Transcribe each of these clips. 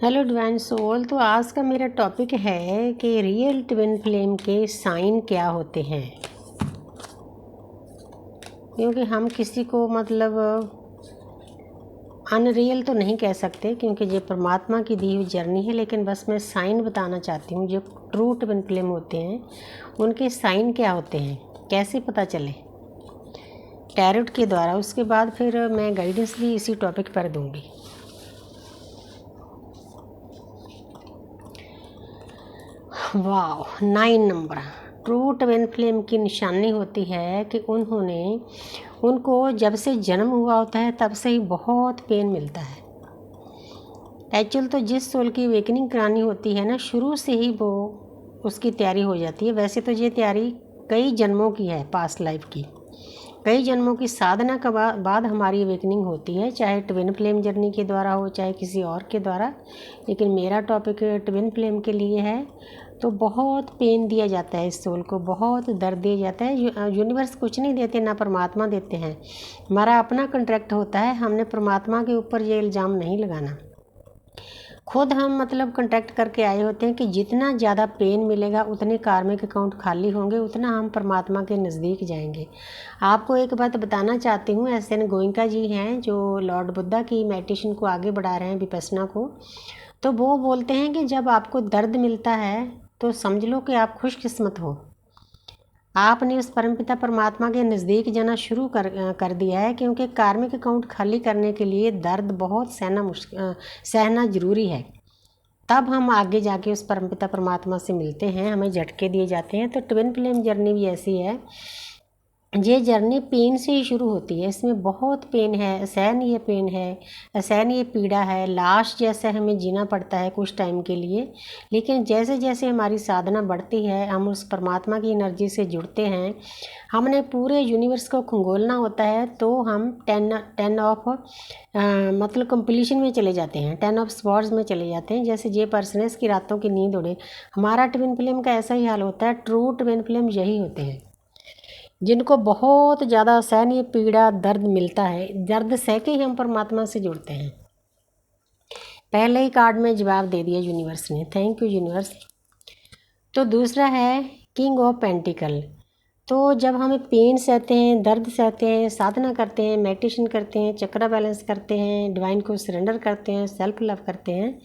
Hello divine soul. तो आज का मेरा टॉपिक है कि रियल ट्विन फ्लेम के साइन क्या होते हैं। क्योंकि हम किसी को मतलब अनरियल तो नहीं कह सकते, क्योंकि ये परमात्मा की दी हुई जर्नी है। लेकिन बस मैं साइन बताना चाहती हूँ, जो ट्रू ट्विन फ्लेम होते हैं उनके साइन क्या होते हैं, कैसे पता चले टैरोट के द्वारा। उसके बाद फिर मैं गाइडेंस भी इसी टॉपिक पर दूँगी। वाह, 9 नंबर। ट्रू ट्विन फ्लेम की निशानी होती है कि उनको जब से जन्म हुआ होता है तब से ही बहुत पेन मिलता है। एक्चुअल तो जिस सोल की अवेकनिंग करानी होती है ना, शुरू से ही वो उसकी तैयारी हो जाती है। वैसे तो ये तैयारी कई जन्मों की है, पास्ट लाइफ की, कई जन्मों की साधना के बाद हमारी अवेकनिंग होती है, चाहे ट्विन फ्लेम जर्नी के द्वारा हो चाहे किसी और के द्वारा। लेकिन मेरा टॉपिक ट्विन फ्लेम के लिए है। तो बहुत पेन दिया जाता है इस सोल को, बहुत दर्द दिया जाता है। यूनिवर्स कुछ नहीं देते, ना परमात्मा देते हैं। हमारा अपना कॉन्ट्रैक्ट होता है, हमने परमात्मा के ऊपर ये इल्ज़ाम नहीं लगाना। खुद हम मतलब कॉन्ट्रैक्ट करके आए होते हैं कि जितना ज़्यादा पेन मिलेगा उतने कार्मिक अकाउंट खाली होंगे, उतना हम परमात्मा के नज़दीक जाएंगे। आपको एक बात बताना चाहती हूँ, एस.एन. गोयनका जी हैं जो लॉर्ड बुद्धा की मेडिटेशन को आगे बढ़ा रहे हैं, विपश्यना को। तो वो बोलते हैं कि जब आपको दर्द मिलता है तो समझ लो कि आप खुशकिस्मत हो, आपने उस परमपिता परमात्मा के नज़दीक जाना शुरू कर दिया है। क्योंकि कार्मिक अकाउंट खाली करने के लिए दर्द बहुत सहना ज़रूरी है। तब हम आगे जाके उस परमपिता परमात्मा से मिलते हैं, हमें झटके दिए जाते हैं। तो ट्विन फ्लेम जर्नी भी ऐसी है। ये जर्नी पेन से ही शुरू होती है, इसमें बहुत पेन है, असहनीय पेन है, असहनीय पीड़ा है, लाश जैसा हमें जीना पड़ता है कुछ टाइम के लिए। लेकिन जैसे जैसे हमारी साधना बढ़ती है, हम उस परमात्मा की एनर्जी से जुड़ते हैं, हमने पूरे यूनिवर्स को खंगोलना होता है। तो हम 10 ऑफ मतलब कंप्लीशन में चले जाते हैं, 10 ऑफ स्वॉर्ड्स में चले जाते हैं। जैसे ये पर्सन है, इसकी रातों की नींद उड़े। हमारा ट्विन फ्लेम का ऐसा ही हाल होता है। ट्रू ट्विन फ्लेम यही होते हैं जिनको बहुत ज़्यादा असहनीय पीड़ा दर्द मिलता है। दर्द सह के ही हम परमात्मा से जुड़ते हैं। पहले ही कार्ड में जवाब दे दिया यूनिवर्स ने, थैंक यू यूनिवर्स। तो दूसरा है किंग ऑफ पेंटिकल। तो जब हमें पेन सहते हैं, दर्द सहते हैं, साधना करते हैं, मेडिटेशन करते हैं, चक्रा बैलेंस करते हैं, डिवाइन को सरेंडर करते हैं, सेल्फ लव करते हैं,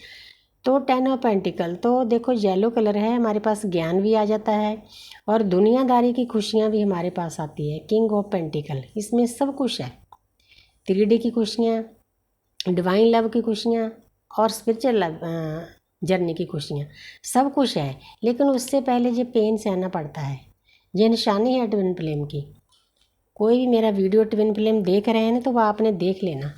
तो 10 ऑफ पेंटिकल तो देखो येलो कलर है, हमारे पास ज्ञान भी आ जाता है और दुनियादारी की खुशियाँ भी हमारे पास आती है। किंग ऑफ पेंटिकल, इसमें सब कुछ है। 3D की खुशियाँ, डिवाइन लव की खुशियाँ और स्पिरिचुअल लव जर्नी की खुशियाँ, सब कुछ है। लेकिन उससे पहले ये पेन सहना पड़ता है। ये निशानी है ट्विन फ्लेम की। कोई भी मेरा वीडियो ट्विन फ्लेम देख रहे हैं ना, तो वह आपने देख लेना।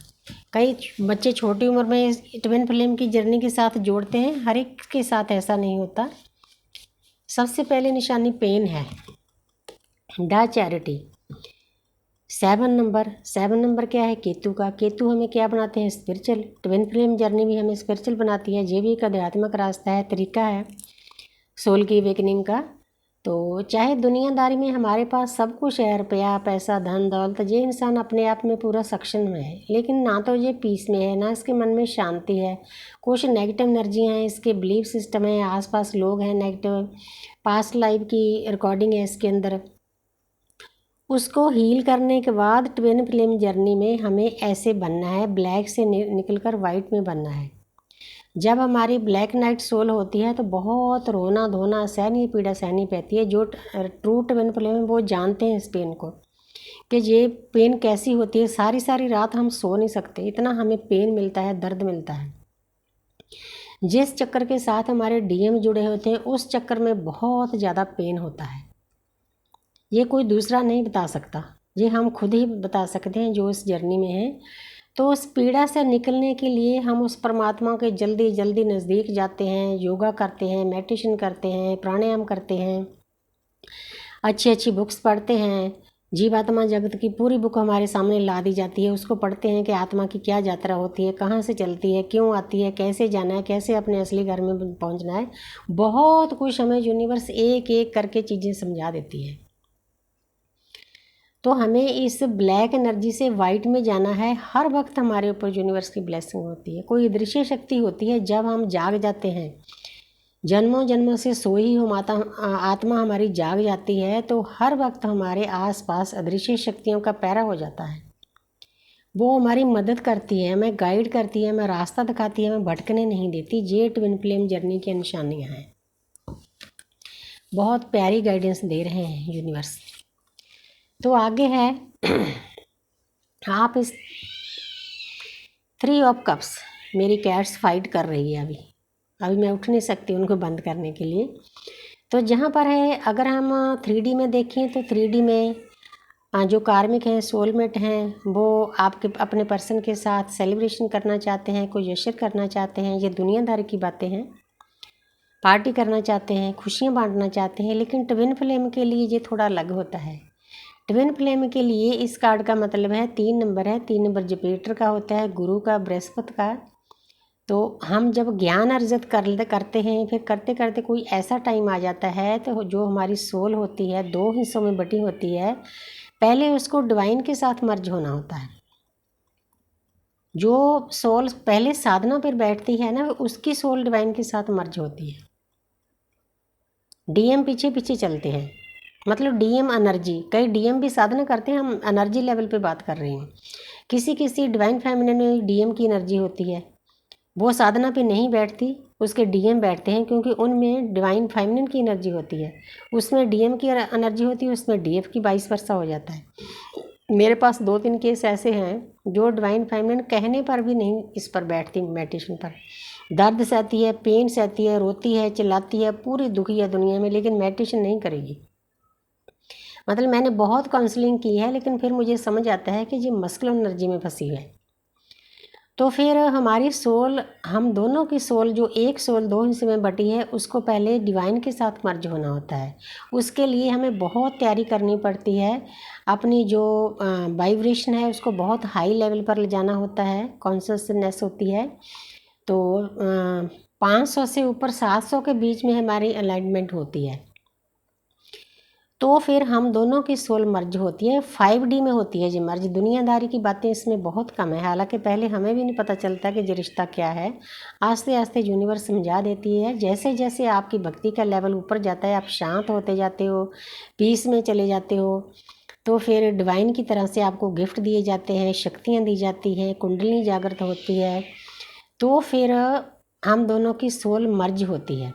कई बच्चे छोटी उम्र में इस ट्विन फ्लेम की जर्नी के साथ जोड़ते हैं, हर एक के साथ ऐसा नहीं होता। सबसे पहले निशानी पेन है। द चैरिटी 7 नंबर क्या है? केतु का। केतु हमें क्या बनाते हैं? स्पिरिचुअल। ट्विन फ्लेम जर्नी भी हमें स्पिरिचुअल बनाती है। ये भी एक आध्यात्मिक रास्ता है, तरीका है सोल की अवेकनिंग का। तो चाहे दुनियादारी में हमारे पास सब कुछ है, रुपया पैसा धन दौलत, ये इंसान अपने आप में पूरा सक्षम है, लेकिन ना तो ये पीस में है, ना इसके मन में शांति है। कुछ नेगेटिव एनर्जियाँ हैं, इसके बिलीफ सिस्टम है, आसपास लोग हैं नेगेटिव, पास्ट लाइफ की रिकॉर्डिंग है इसके अंदर। उसको हील करने के बाद ट्विन फ्लेम जर्नी में हमें ऐसे बनना है, ब्लैक से निकलकर वाइट में बनना है। जब हमारी ब्लैक नाइट सोल होती है तो बहुत रोना धोना, सहनीय पीड़ा सहनी पड़ती है। जो ट्रू ट्विन फ्लेम वो जानते हैं इस पेन को, कि ये पेन कैसी होती है। सारी सारी रात हम सो नहीं सकते, इतना हमें पेन मिलता है, दर्द मिलता है। जिस चक्कर के साथ हमारे डीएम जुड़े होते हैं, उस चक्कर में बहुत ज़्यादा पेन होता है। ये कोई दूसरा नहीं बता सकता, ये हम खुद ही बता सकते हैं जो इस जर्नी में है। तो उस पीड़ा से निकलने के लिए हम उस परमात्मा के जल्दी जल्दी नज़दीक जाते हैं, योगा करते हैं, मेडिटेशन करते हैं, प्राणायाम करते हैं, अच्छी अच्छी बुक्स पढ़ते हैं। जीवात्मा जगत की पूरी बुक हमारे सामने ला दी जाती है, उसको पढ़ते हैं कि आत्मा की क्या यात्रा होती है, कहाँ से चलती है, क्यों आती है, कैसे जाना है, कैसे अपने असली घर में पहुँचना है। बहुत कुछ हमें यूनिवर्स एक एक करके चीज़ें समझा देती है। तो हमें इस ब्लैक एनर्जी से वाइट में जाना है। हर वक्त हमारे ऊपर यूनिवर्स की ब्लेसिंग होती है, कोई अदृश्य शक्ति होती है। जब हम जाग जाते हैं, जन्मों जन्मों से सोई हुई आत्मा हमारी जाग जाती है, तो हर वक्त हमारे आसपास अदृश्य शक्तियों का पहरा हो जाता है। वो हमारी मदद करती है, हमें गाइड करती है, हमें रास्ता दिखाती है, हमें भटकने नहीं देती। ये ट्विन फ्लेम जर्नी की निशानियाँ हैं। बहुत प्यारी गाइडेंस दे रहे हैं यूनिवर्स। तो आगे है आप इस 3 ऑफ कप्स, मेरी कैट्स फाइट कर रही है अभी मैं उठ नहीं सकती उनको बंद करने के लिए। तो जहाँ पर है, अगर हम 3D में देखें तो 3D में जो कार्मिक हैं, सोलमेट हैं, वो आपके अपने पर्सन के साथ सेलिब्रेशन करना चाहते हैं, कोई जश्न करना चाहते हैं। ये दुनियादारी की बातें हैं, पार्टी करना चाहते हैं, खुशियाँ बांटना चाहते हैं। लेकिन ट्विन फ्लेम के लिए ये थोड़ा अलग होता है। ट्विन फ्लेम के लिए इस कार्ड का मतलब है 3 नंबर है। 3 नंबर जुपिटर का होता है, गुरु का, बृहस्पति का। तो हम जब ज्ञान अर्जित करते हैं, फिर करते करते कोई ऐसा टाइम आ जाता है तो जो हमारी सोल होती है 2 हिस्सों में बटी होती है। पहले उसको डिवाइन के साथ मर्ज होना होता है। जो सोल पहले साधना पर बैठती है ना, उसकी सोल डिवाइन के साथ मर्ज होती है। डीएम पीछे पीछे चलते हैं, मतलब डीएम एनर्जी, कई डीएम भी साधना करते हैं। हम एनर्जी लेवल पे बात कर रहे हैं। किसी डिवाइन फेमिनिन में डीएम की एनर्जी होती है, वो साधना पे नहीं बैठती, उसके डीएम बैठते हैं, क्योंकि उनमें डिवाइन फेमिनिन की एनर्जी होती है, उसमें डीएम की एनर्जी होती है, उसमें डीएफ की 22 वर्षा हो जाता है। मेरे पास 2-3 केस ऐसे हैं जो डिवाइन फेमिनिन कहने पर भी नहीं इस पर बैठती, मेडिटेशन पर। दर्द सहती है, पेन सहती है, रोती है, चिल्लाती है, पूरी दुखी है दुनिया में, लेकिन मेडिटेशन नहीं करेगी। मतलब मैंने बहुत काउंसलिंग की है, लेकिन फिर मुझे समझ आता है कि ये मस्कुलर एनर्जी में फंसी है। तो फिर हमारी सोल, हम दोनों की सोल, जो एक सोल 2 हिस्से में बटी है, उसको पहले डिवाइन के साथ मर्ज होना होता है। उसके लिए हमें बहुत तैयारी करनी पड़ती है। अपनी जो वाइब्रेशन है उसको बहुत हाई लेवल पर ले जाना होता है, कॉन्शियसनेस होती है। तो 500 से ऊपर 700 के बीच में हमारी अलाइनमेंट होती है। तो फिर हम दोनों की सोल मर्ज होती है। 5D में होती है जी मर्ज। दुनियादारी की बातें इसमें बहुत कम है, हालांकि पहले हमें भी नहीं पता चलता कि ये रिश्ता क्या है। आस्ते आस्ते यूनिवर्स समझा देती है। जैसे जैसे आपकी भक्ति का लेवल ऊपर जाता है, आप शांत होते जाते हो, पीस में चले जाते हो, तो फिर डिवाइन की तरह से आपको गिफ्ट दिए जाते हैं, शक्तियाँ दी जाती हैं, कुंडली जागृत होती है। तो फिर हम दोनों की सोल मर्ज होती है।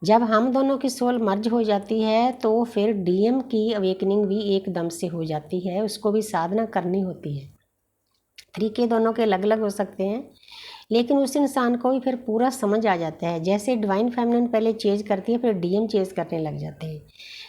जब हम दोनों की सोल मर्ज हो जाती है तो फिर डीएम की अवेकनिंग भी एकदम से हो जाती है, उसको भी साधना करनी होती है। तरीके दोनों के अलग अलग हो सकते हैं, लेकिन उस इंसान को भी फिर पूरा समझ आ जाता है। जैसे डिवाइन फेमिनिन पहले चेंज करती है, फिर डीएम चेंज करने लग जाते हैं।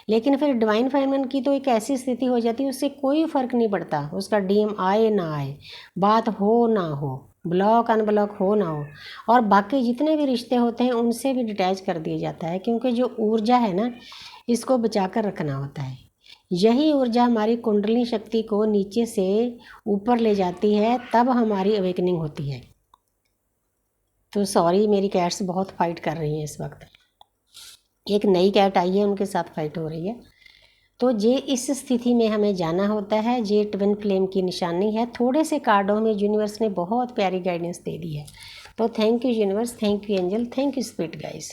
लेकिन फिर डिवाइन फेमिनिन की तो एक ऐसी स्थिति हो जाती है, उससे कोई फ़र्क नहीं पड़ता, उसका डीएम आए ना आए, बात हो ना हो, ब्लॉक अनब्लॉक हो ना हो, और बाकी जितने भी रिश्ते होते हैं उनसे भी डिटैच कर दिया जाता है। क्योंकि जो ऊर्जा है ना, इसको बचा कर रखना होता है। यही ऊर्जा हमारी कुंडली शक्ति को नीचे से ऊपर ले जाती है, तब हमारी अवेकनिंग होती है। तो सॉरी, मेरी कैट्स बहुत फाइट कर रही हैं इस वक्त। एक नई कैट आई है, उनके साथ फाइट हो रही है। तो ये इस स्थिति में हमें जाना होता है। ये ट्विन फ्लेम की निशानी है। थोड़े से कार्डों में यूनिवर्स ने बहुत प्यारी गाइडेंस दे दी है। तो thank you universe, thank you angel, thank you spirit guys.